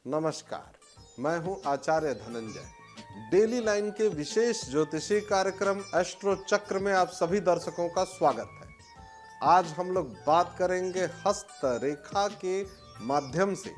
नमस्कार, मैं हूं आचार्य धनंजय। डेली लाइन के विशेष ज्योतिषी कार्यक्रम एस्ट्रो चक्र में आप सभी दर्शकों का स्वागत है। आज हम लोग बात करेंगे हस्त रेखा के माध्यम से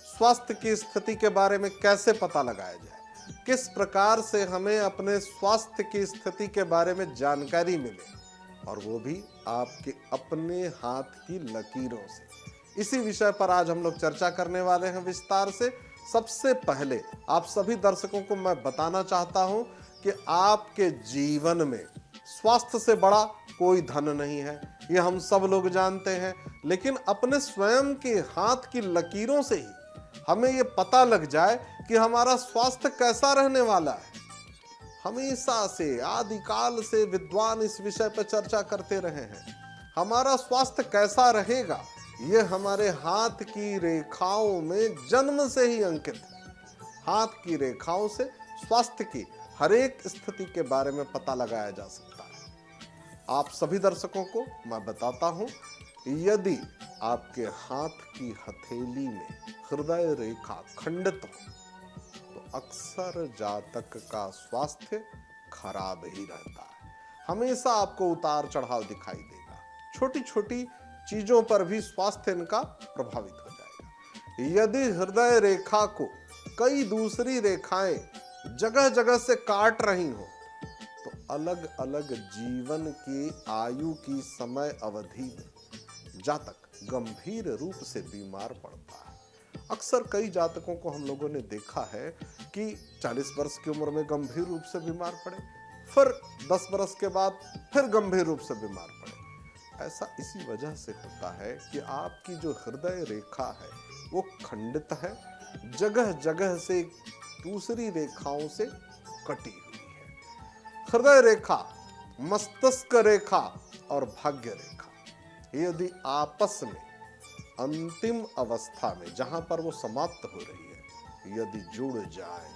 स्वास्थ्य की स्थिति के बारे में कैसे पता लगाया जाए, किस प्रकार से हमें अपने स्वास्थ्य की स्थिति के बारे में जानकारी मिले, और वो भी आपके अपने हाथ की लकीरों से। इसी विषय पर आज हम लोग चर्चा करने वाले हैं विस्तार से। सबसे पहले आप सभी दर्शकों को मैं बताना चाहता हूं कि आपके जीवन में स्वास्थ्य से बड़ा कोई धन नहीं है, ये हम सब लोग जानते हैं। लेकिन अपने स्वयं के हाथ की लकीरों से ही हमें ये पता लग जाए कि हमारा स्वास्थ्य कैसा रहने वाला है। हमेशा से आदिकाल से विद्वान इस विषय पर चर्चा करते रहे हैं। हमारा स्वास्थ्य कैसा रहेगा ये हमारे हाथ की रेखाओं में जन्म से ही अंकित है। हाथ की रेखाओं से स्वास्थ्य की हर एक स्थिति के बारे में पता लगाया जा सकता है। आप सभी दर्शकों को मैं बताता हूं, यदि आपके हाथ की हथेली में हृदय रेखा खंडित हो तो अक्सर जातक का स्वास्थ्य खराब ही रहता है। हमेशा आपको उतार चढ़ाव दिखाई देगा। छोटी छोटी चीजों पर भी स्वास्थ्य इनका प्रभावित हो जाएगा। यदि हृदय रेखा को कई दूसरी रेखाएं जगह जगह से काट रही हो तो अलग अलग जीवन की आयु की समय अवधि में जातक गंभीर रूप से बीमार पड़ता है। अक्सर कई जातकों को हम लोगों ने देखा है कि 40 वर्ष की उम्र में गंभीर रूप से बीमार पड़े, फिर 10 वर्ष के बाद फिर गंभीर रूप से बीमार पड़े। ऐसा इसी वजह से होता है कि आपकी जो हृदय रेखा है वो खंडित है, जगह जगह से दूसरी रेखाओं से कटी हुई है। हृदय रेखा, मस्तिष्क रेखा और भाग्य रेखा यदि आपस में अंतिम अवस्था में जहां पर वो समाप्त हो रही है यदि जुड़ जाए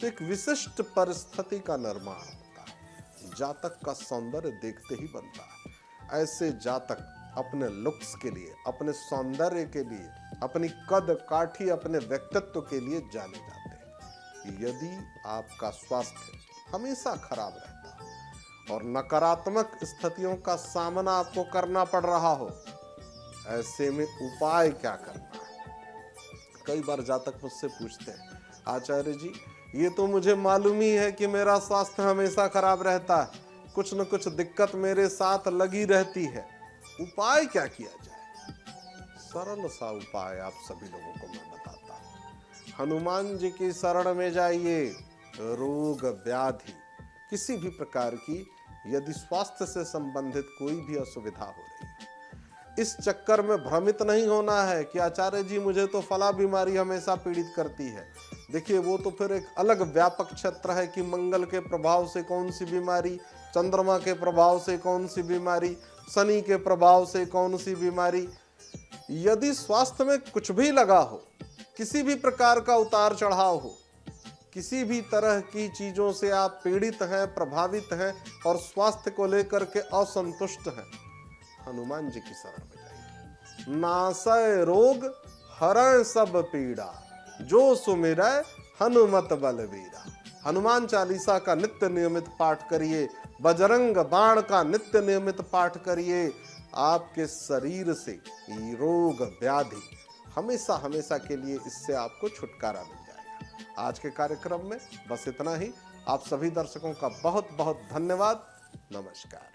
तो एक विशिष्ट परिस्थिति का निर्माण होता है। जातक का सौंदर्य देखते ही बनता है। ऐसे जातक अपने लुक्स के लिए, अपने सौंदर्य के लिए, अपनी कद काठी, अपने व्यक्तित्व के लिए जाने जाते हैं। यदि आपका स्वास्थ्य हमेशा खराब रहता है और नकारात्मक स्थितियों का सामना आपको करना पड़ रहा हो, ऐसे में उपाय क्या करना है? कई बार जातक मुझसे पूछते हैं, आचार्य जी ये तो मुझे मालूम ही है कि मेरा स्वास्थ्य हमेशा खराब रहता है, कुछ न कुछ दिक्कत मेरे साथ लगी रहती है, उपाय क्या किया जाए? सरल सा उपाय आप सभी लोगों को मैं बताता हूं। हनुमान जी की शरण में जाइए। रोग व्याधि किसी भी प्रकार की यदि स्वास्थ्य से संबंधित कोई भी असुविधा हो रही है, इस चक्कर में भ्रमित नहीं होना है कि आचार्य जी मुझे तो फला बीमारी हमेशा पीड़ित करती है। देखिए वो तो फिर एक अलग व्यापक क्षेत्र है कि मंगल के प्रभाव से कौन सी बीमारी, चंद्रमा के प्रभाव से कौन सी बीमारी, शनि के प्रभाव से कौन सी बीमारी। यदि स्वास्थ्य में कुछ भी लगा हो, किसी भी प्रकार का उतार चढ़ाव हो, किसी भी तरह की चीजों से आप पीड़ित हैं, प्रभावित हैं और स्वास्थ्य को लेकर के असंतुष्ट हैं, हनुमान जी की शरण में जाइए। नासय रोग हरय सब पीड़ा, जो सुमिरै हनुमत बलवीरा। हनुमान चालीसा का नित्य नियमित पाठ करिए, बजरंग बाण का नित्य नियमित पाठ करिए। आपके शरीर से रोग व्याधि हमेशा हमेशा के लिए इससे आपको छुटकारा मिल जाएगा। आज के कार्यक्रम में बस इतना ही। आप सभी दर्शकों का बहुत बहुत धन्यवाद। नमस्कार।